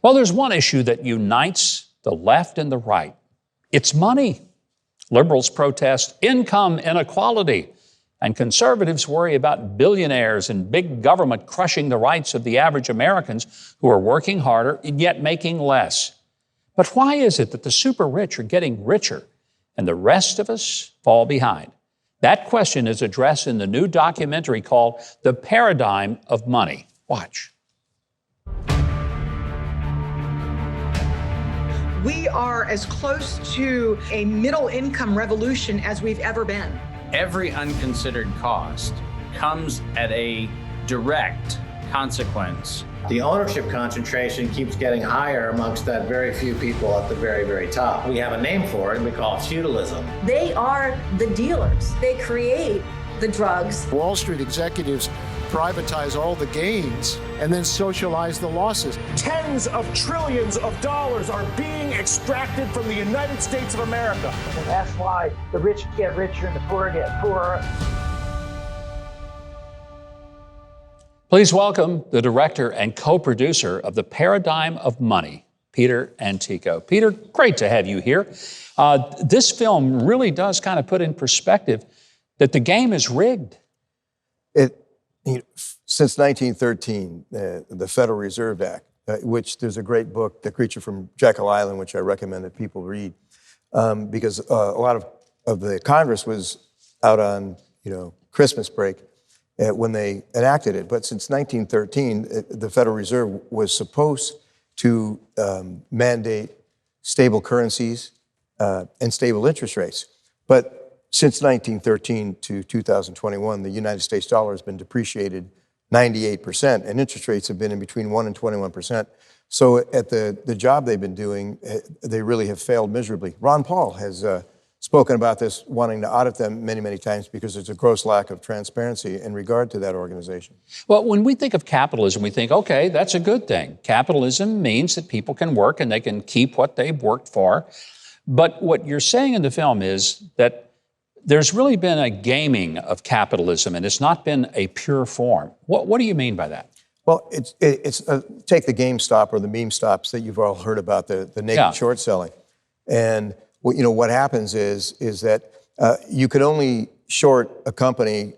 Well, there's one issue that unites the left and the right. It's money. Liberals protest income inequality, and conservatives worry about billionaires and big government crushing the rights of the average Americans who are working harder and yet making less. But why is it that the super rich are getting richer and the rest of us fall behind? That question is addressed in the new documentary called The Paradigm of Money. Watch. We are as close to a middle income revolution as we've ever been. Every unconsidered cost comes at a direct consequence. The ownership concentration keeps getting higher amongst that very few people at the very, very top. We have a name for it, and we call it feudalism. They are the dealers. They create the drugs. Wall Street executives privatize all the gains and then socialize the losses. Tens of trillions of dollars are being extracted from the United States of America. And that's why the rich get richer and the poor get poorer. Please welcome the director and co-producer of The Paradigm of Money, Peter Antico. Peter, great to have you here. This film really does kind of put in perspective that the game is rigged. Since 1913, the Federal Reserve Act, which there's a great book, The Creature from Jekyll Island, which I recommend that people read, because a lot of the Congress was out on Christmas break when they enacted it. But since 1913, the Federal Reserve was supposed to mandate stable currencies and stable interest rates. But since 1913 to 2021, the United States dollar has been depreciated 98%, and interest rates have been in between 1 and 21%. So at the job they've been doing, they really have failed miserably. Ron Paul has spoken about this, wanting to audit them many, many times because there's a gross lack of transparency in regard to that organization. Well, when we think of capitalism, we think, okay, that's a good thing. Capitalism means that people can work and they can keep what they've worked for. But what you're saying in the film is that there's really been a gaming of capitalism, and it's not been a pure form. What do you mean by that? Well, it's take the GameStop or the meme stops that you've all heard about, the naked short selling. And what happens is that you can only short a company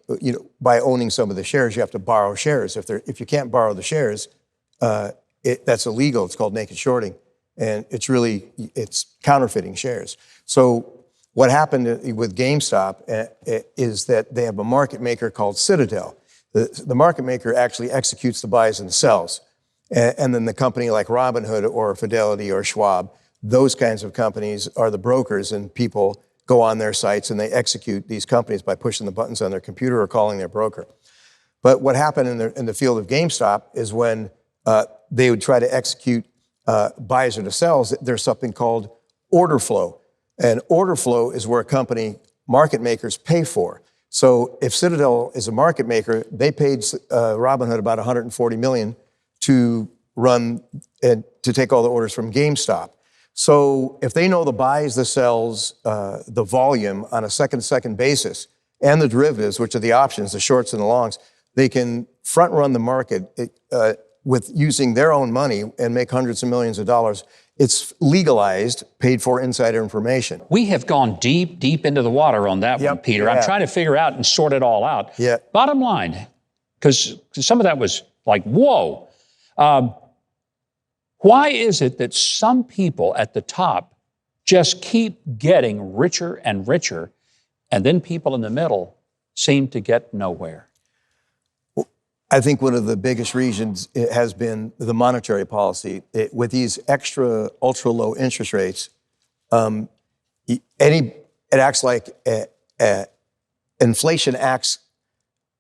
by owning some of the shares. You have to borrow shares. If you can't borrow the shares, that's illegal. It's called naked shorting, and it's counterfeiting shares. So what happened with GameStop is that they have a market maker called Citadel. The market maker actually executes the buys and the sells. And then the company like Robinhood or Fidelity or Schwab, those kinds of companies are the brokers, and people go on their sites and they execute these companies by pushing the buttons on their computer or calling their broker. But what happened in the field of GameStop is when they would try to execute buys or to sells, there's something called order flow. And order flow is where market makers pay for. So if Citadel is a market maker, they paid Robinhood about $140 million to run and to take all the orders from GameStop. So if they know the buys, the sells, the volume on a second basis, and the derivatives, which are the options, the shorts and the longs, they can front run the market with using their own money and make hundreds of millions of dollars. It's legalized, paid for insider information. We have gone deep into the water on that one, Peter. Yeah. I'm trying to figure out and sort it all out. Yeah. Bottom line, because some of that was like, whoa. Why is it that some people at the top just keep getting richer and richer, and then people in the middle seem to get nowhere? I think one of the biggest reasons has been the monetary policy. With these extra ultra-low interest rates, it acts like inflation acts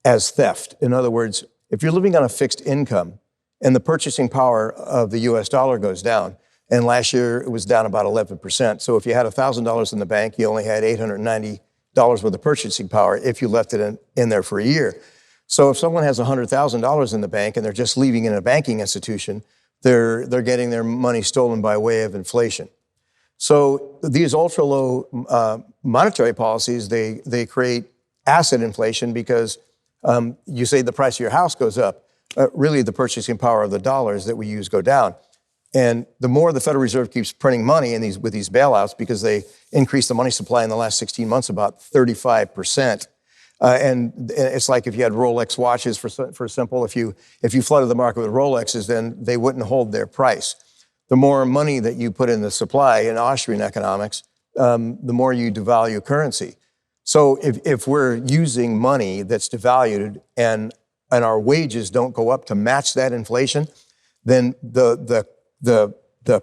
as theft. In other words, if you're living on a fixed income and the purchasing power of the US dollar goes down, and last year it was down about 11%. So if you had $1,000 in the bank, you only had $890 worth of purchasing power if you left it in there for a year. So if someone has $100,000 in the bank and they're just leaving in a banking institution, they're getting their money stolen by way of inflation. So these ultra-low monetary policies, they create asset inflation because you say the price of your house goes up. Really, the purchasing power of the dollars that we use go down. And the more the Federal Reserve keeps printing money with these bailouts, because they increased the money supply in the last 16 months about 35%. And it's like if you had Rolex watches, for simple, if you flooded the market with Rolexes, then they wouldn't hold their price. The more money that you put in the supply in Austrian economics, the more you devalue currency. So if we're using money that's devalued and our wages don't go up to match that inflation, then the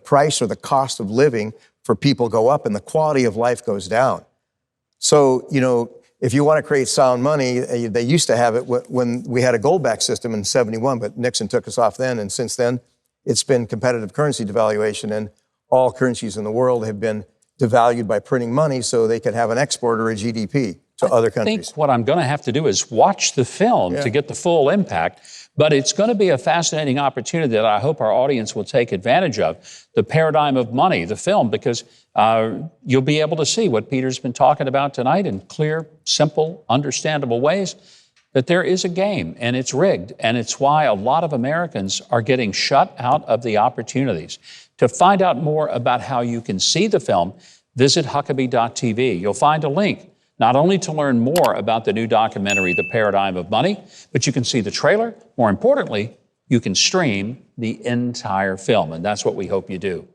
price or the cost of living for people go up and the quality of life goes down. So, if you want to create sound money, they used to have it when we had a gold-backed system in '71, but Nixon took us off then. And since then, it's been competitive currency devaluation, and all currencies in the world have been devalued by printing money so they could have an export or a GDP to other countries. I think what I'm going to have to do is watch the film to get the full impact. But it's going to be a fascinating opportunity that I hope our audience will take advantage of. The Paradigm of Money, the film, because you'll be able to see what Peter's been talking about tonight in clear, simple, understandable ways, that there is a game and it's rigged. And it's why a lot of Americans are getting shut out of the opportunities. To find out more about how you can see the film, visit Huckabee.tv. You'll find a link not only to learn more about the new documentary, The Paradigm of Money, but you can see the trailer. More importantly, you can stream the entire film, and that's what we hope you do.